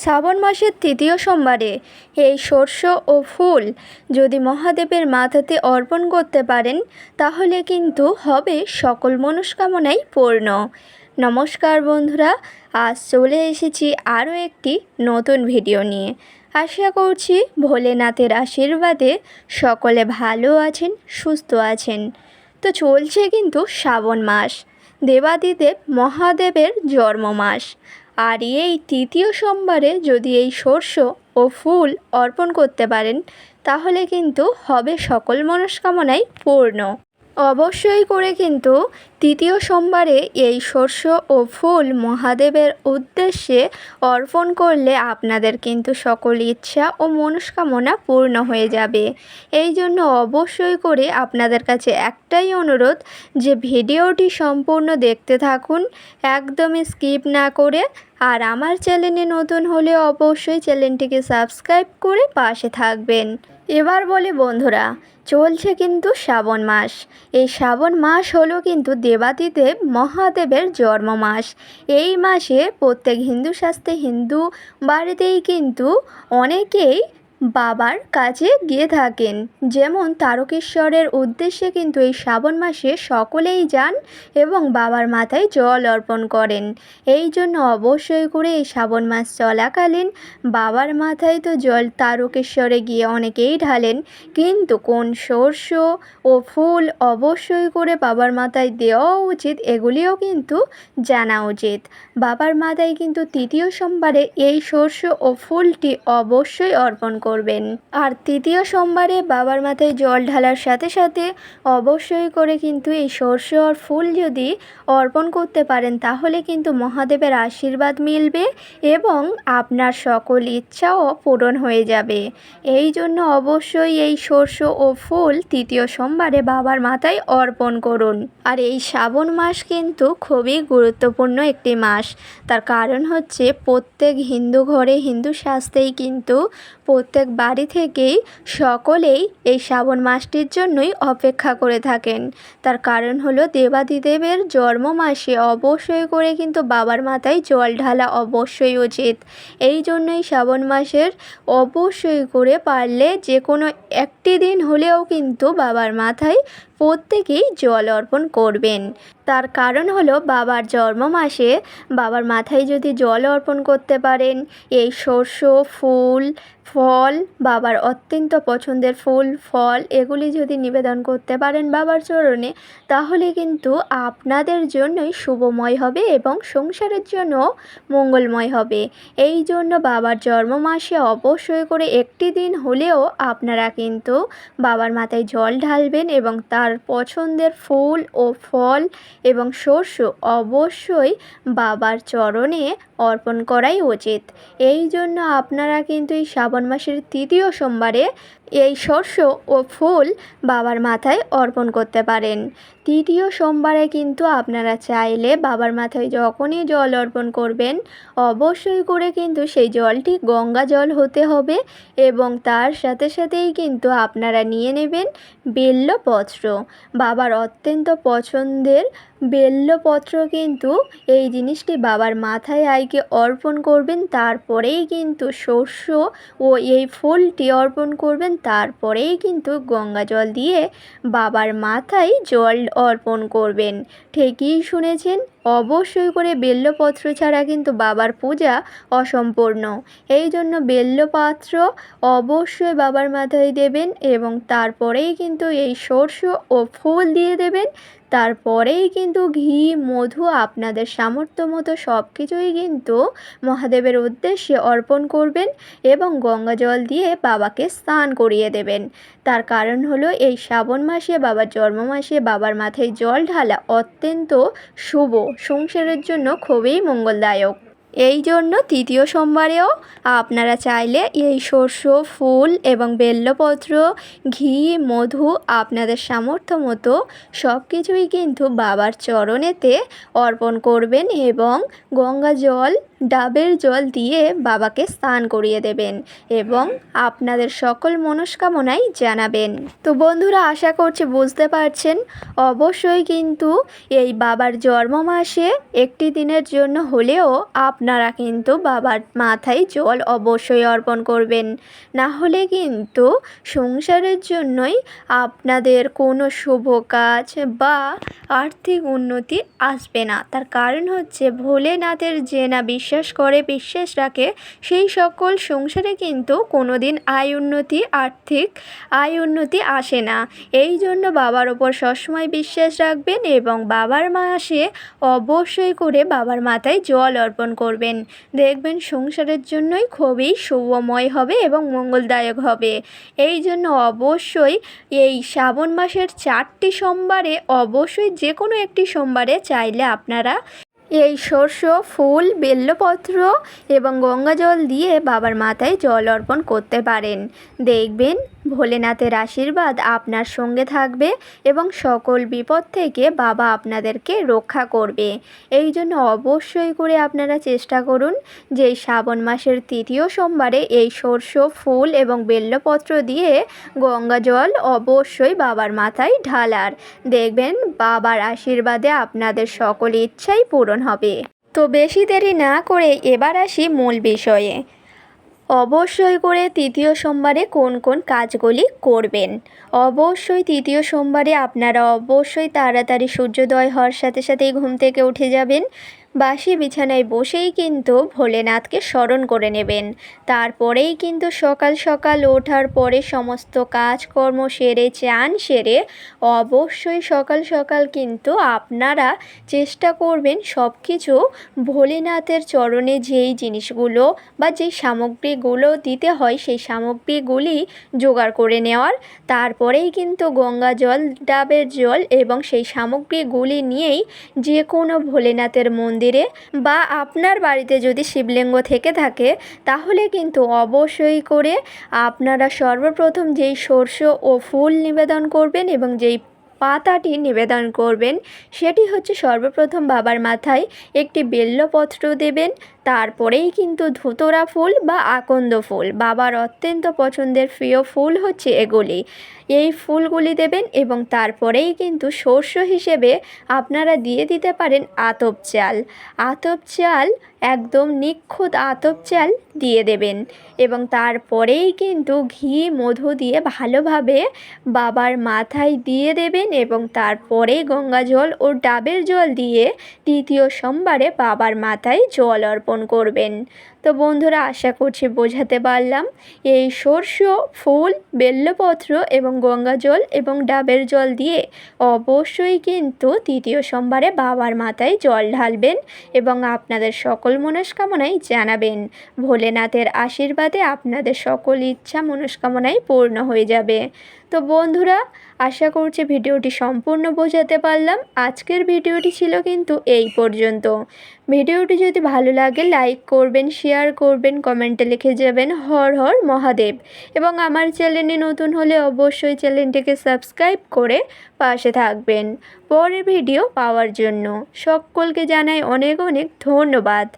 শ্রাবণ মাসের তৃতীয় সোমবারে এই শস্য ও ফুল যদি মহাদেবের মাথাতে অর্পণ করতে পারেন তাহলে কিন্তু হবে সকল মনস্কামনাই পূর্ণ। নমস্কার বন্ধুরা, আজ চলে এসেছি আরও একটি নতুন ভিডিও নিয়ে। আশা করছি ভোলেনাথের আশীর্বাদে সকলে ভালো আছেন, সুস্থ আছেন। তো চলছে কিন্তু শ্রাবণ মাস, দেবাদিদেব মহাদেবের জন্ম মাস। আর এই তৃতীয় সোমবারে যদি এই শস্য ও ফুল অর্পণ করতে পারেন তাহলে কিন্তু হবে সকল মনস্কামনাই পূর্ণ। অবশ্যই করে কিন্তু তৃতীয় সোমবারে এই শস্য ও ফুল মহাদেবের উদ্দেশ্যে অর্পণ করলে আপনাদের কিন্তু সকল ইচ্ছা ও মনস্কামনা পূর্ণ হয়ে যাবে। এই জন্য অবশ্যই করে আপনাদের কাছে একটাই অনুরোধ যে ভিডিওটি সম্পূর্ণ দেখতে থাকুন, একদমই স্কিপ না করে। আর আমার চ্যানেলে নতুন হলে অবশ্যই চ্যানেলটিকে সাবস্ক্রাইব করে পাশে থাকবেন। এবার বলি বন্ধুরা, চলছে কিন্তু শ্রাবণ মাস। এই শ্রাবণ মাস হলো কিন্তু দেবাদিদেব মহাদেবের জন্ম মাস। এই মাসে প্রত্যেক হিন্দু শাস্ত্রে হিন্দু বাড়িতেই কিন্তু অনেকেই বাবার কাছে গিয়ে থাকেন। যেমন তারকেশ্বরের উদ্দেশ্যে কিন্তু এই শ্রাবণ মাসে সকলেই যান এবং বাবার মাথায় জল অর্পণ করেন। এই জন্য অবশ্যই করে এই শ্রাবণ মাস চলাকালীন বাবার মাথায় তো জল তারকেশ্বরে গিয়ে অনেকেই ঢালেন, কিন্তু কোন শস্য ও ফুল অবশ্যই করে বাবার মাথায় দেওয়া উচিত এগুলিও কিন্তু জানা উচিত। বাবার মাথায় কিন্তু তৃতীয় সোমবারে এই শস্য ও ফুলটি অবশ্যই অর্পণ করবেন। আর তৃতীয় সোমবারে বাবার মাথায় জল ঢালার সাথে সাথে অবশ্যই করে কিন্তু এই শস্য আর ফুল যদি অর্পণ করতে পারেন তাহলে কিন্তু মহাদেবের আশীর্বাদ মিলবে এবং আপনার সকল ইচ্ছাও পূরণ হয়ে যাবে। এই জন্য অবশ্যই এই শস্য ও ফুল তৃতীয় সোমবারে বাবার মাথায় অর্পণ করুন। আর এই শ্রাবণ মাস কিন্তু খুবই গুরুত্বপূর্ণ একটি মাস। তার কারণ হচ্ছে প্রত্যেক হিন্দু ঘরে হিন্দু শাস্ত্রেই কিন্তু প্রত্যেক বাড়ি থেকেই সকলেই এই শ্রাবণ মাসটির জন্যই অপেক্ষা করে থাকেন। তার কারণ হলো দেবাদিদেবের জন্ম মাসে অবশ্যই করে কিন্তু বাবার মাথায় জল ঢালা অবশ্যই উচিত। এই জন্যই শ্রাবণ মাসের অবশ্যই করে পারলে যে কোনো একটি দিন হলেও কিন্তু বাবার মাথায় প্রত্যেকেই জল অর্পণ করবেন। তার কারণ হলো বাবার জন্ম মাসে বাবার মাথায় যদি জল অর্পণ করতে পারেন, এই শস্য ফুল ফল বাবার অত্যন্ত পছন্দের ফুল ফল এগুলি যদি নিবেদন করতে পারেন বাবার চরণে তাহলে কিন্তু আপনাদের জন্যই শুভময় হবে এবং সংসারের জন্য মঙ্গলময় হবে। এই জন্য বাবার জন্ম মাসে অবশ্যই করে একটি দিন হলেও আপনারা কিন্তু বাবার মাথায় জল ঢালবেন এবং তার পছন্দের ফুল ও ফল এবং শস্য অবশ্যই বাবার চরণে অর্পণ করাই উচিত। এই জন্য আপনারা কিন্তু এই শ্রাবণ মাসের তৃতীয় সোমবারে এই শস্য ও ফুল বাবার মাথায় অর্পণ করতে পারেন। তৃতীয় সোমবারে কিন্তু আপনারা চাইলে বাবার মাথায় যখনই জল অর্পণ করবেন অবশ্যই করে কিন্তু সেই জলটি গঙ্গা জল হতে হবে এবং তার সাথে সাথেই কিন্তু আপনারা নিয়ে নেবেন বেল্লপত্র। বাবার অত্যন্ত পছন্দের বেল্লপত্র কিন্তু এই জিনিসটি বাবার মাথায় আগে অর্পণ করবেন, তারপরেই কিন্তু শস্য ও এই ফুলটি অর্পণ করবেন, তারপরেই কিন্তু গঙ্গা জল দিয়ে বাবার মাথায় জল অর্পণ করবেন। ঠিকই শুনেছেন, অবশ্যই করে বেল্লপত্র ছাড়া কিন্তু বাবার পূজা অসম্পূর্ণ। এই জন্য বেল্লপাত্র অবশ্যই বাবার মাথায় দেবেন এবং তারপরেই কিন্তু এই শস্য ও ফুল দিয়ে দেবেন। তারপরেই কিন্তু ঘি মধু আপনাদের সামর্থ্য মতো সব কিছুই কিন্তু মহাদেবের উদ্দেশ্যে অর্পণ করবেন এবং গঙ্গা জল দিয়ে বাবাকে স্নান করিয়ে দেবেন। তার কারণ হলো এই শ্রাবণ মাসে বাবার জন্ম মাসে বাবার মাথায় জল ঢালা অত্যন্ত শুভ, সংসারের জন্য খুবই মঙ্গলদায়ক। এই জন্য তৃতীয় সোমবারেও আপনারা চাইলে এই শস্য ফুল এবং বেল্লপত্র ঘি মধু আপনাদের সামর্থ্য মতো সব কিছুই কিন্তু বাবার চরণেতে অর্পণ করবেন এবং গঙ্গা জল ডাবের জল দিয়ে বাবাকে স্নান করিয়ে দেবেন এবং আপনাদের সকল মনস্কামনাই জানাবেন। তো বন্ধুরা, আশা করছি বুঝতে পারছেন। অবশ্যই কিন্তু এই বাবার জন্ম মাসে একটি দিনের জন্য হলেও আপনারা কিন্তু বাবার মাথায় জল অবশ্যই অর্পণ করবেন। না হলে কিন্তু সংসারের জন্যই আপনাদের কোনো শুভ কাজ বা আর্থিক উন্নতি আসবে না। তার কারণ হচ্ছে ভোলেনাথের যে না বিশ্বাস করে, বিশ্বাস রাখে, সেই সকল সংসারে কিন্তু কোনো দিন আর্থিক আয় উন্নতি আসে না। এই জন্য বাবার ওপর সবসময় বিশ্বাস রাখবেন এবং বাবার মাসে অবশ্যই করে বাবার মাথায় জল অর্পণ করবেন। দেখবেন সংসারের জন্যই খুবই শুভময় হবে এবং মঙ্গলদায়ক হবে। এই জন্য অবশ্যই এই শ্রাবণ মাসের 4টি সোমবারে অবশ্যই যে কোনো একটি সোমবারে চাইলে আপনারা এই সর্ষ ফুল, বেলপত্র এবং গঙ্গাজল দিয়ে বাবার মাথায় জল অর্পণ করতে পারেন। দেখবেন ভোলেনাথের আশীর্বাদ আপনার সঙ্গে থাকবে এবং সকল বিপদ থেকে বাবা আপনাদেরকে রক্ষা করবে। এই জন্য অবশ্যই করে আপনারা চেষ্টা করুন যে শ্রাবণ মাসের 3য় সোমবারে এই সর্ষ ফুল এবং বেলপত্র দিয়ে গঙ্গাজল অবশ্যই বাবার মাথায় ঢালার। দেখবেন বাবার আশীর্বাদে আপনাদের সকল ইচ্ছাই পূরণ হবে। তো বেশি দেরি না করে এবার আসি মূল বিষয়ে। অবশ্যই করে 3য় সোমবারে কোন কোন কাজগুলি করবেন। অবশ্যই 3য় সোমবারে আপনারা অবশ্যই তাড়াতাড়ি সূর্যোদয় হওয়ার সাথে সাথেই ঘুম থেকে উঠে যাবেন। বাসি বিছানায় বসেই কিন্তু ভোলেনাথকে স্মরণ করে নেবেন। তারপরেই কিন্তু সকাল সকাল ওঠার পরে সমস্ত কাজকর্ম সেরে, চান সেরে অবশ্যই সকাল সকাল কিন্তু আপনারা চেষ্টা করবেন সব কিছু ভোলেনাথের চরণে যেই জিনিসগুলো বা যেই সামগ্রীগুলো দিতে হয় সেই সামগ্রীগুলি জোগাড় করে নেওয়ার। তারপরেই কিন্তু গঙ্গা জল, ডাবের জল এবং সেই সামগ্রীগুলি নিয়েই যে কোনো ভোলেনাথের মন্দিরে বা আপনার বাড়িতে যদি শিবলিঙ্গ থেকে থাকে তাহলে কিন্তু অবশ্যই করে আপনারা সর্বপ্রথম যেই সর্ষ ও ফুল নিবেদন করবেন এবং যেই পাতাটি নিবেদন করবেন সেটি হচ্ছে সর্বপ্রথম বাবার মাথায় একটি বেলপত্র দেবেন। তারপরেই কিন্তু ধুতরা ফুল বা আকন্দ ফুল, বাবার অত্যন্ত পছন্দের প্রিয় ফুল হচ্ছে এগুলি, এই ফুলগুলি দেবেন এবং তারপরেই কিন্তু শস্য হিসেবে আপনারা দিয়ে দিতে পারেন আতপ চাল। আতপ চাল একদম নিখুঁত আতপ চাল দিয়ে দেবেন এবং তারপরেই কিন্তু ঘি, মধু দিয়ে ভালোভাবে বাবার মাথায় দিয়ে দেবেন এবং তারপরে গঙ্গা জল ও ডাবের জল দিয়ে 3য় সোমবারে বাবার মাথায় জল অর্পণ করবেন। তো বন্ধুরা, আশা করছি বোঝাতে পারলাম। এই সর্ষ ফুল, বেলপত্র এবং গঙ্গা জল এবং ডাবের জল দিয়ে অবশ্যই কিন্তু 3য় সোমবারে বাবার মাথায় জল ঢালবেন এবং আপনাদের সকল মনস্কামনাই জানাবেন। ভোলেনাথের আশীর্বাদে আপনাদের সকল ইচ্ছা মনস্কামনাই পূর্ণ হয়ে যাবে। তো বন্ধুরা, আশা করছি ভিডিওটি সম্পূর্ণ বোঝাতে পারলাম। আজকের ভিডিওটি ছিল কিন্তু এই পর্যন্ত। ভিডিওটি যদি ভালো লাগে লাইক করবেন, শেয়ার করবেন, কমেন্টে লিখে যাবেন হর হর মহাদেব এবং আমার চ্যানেলে নতুন হলে অবশ্যই চ্যানেলটিকে সাবস্ক্রাইব করে পাশে থাকবেন পরের ভিডিও পাওয়ার জন্য। সকলকে জানাই অনেক অনেক ধন্যবাদ।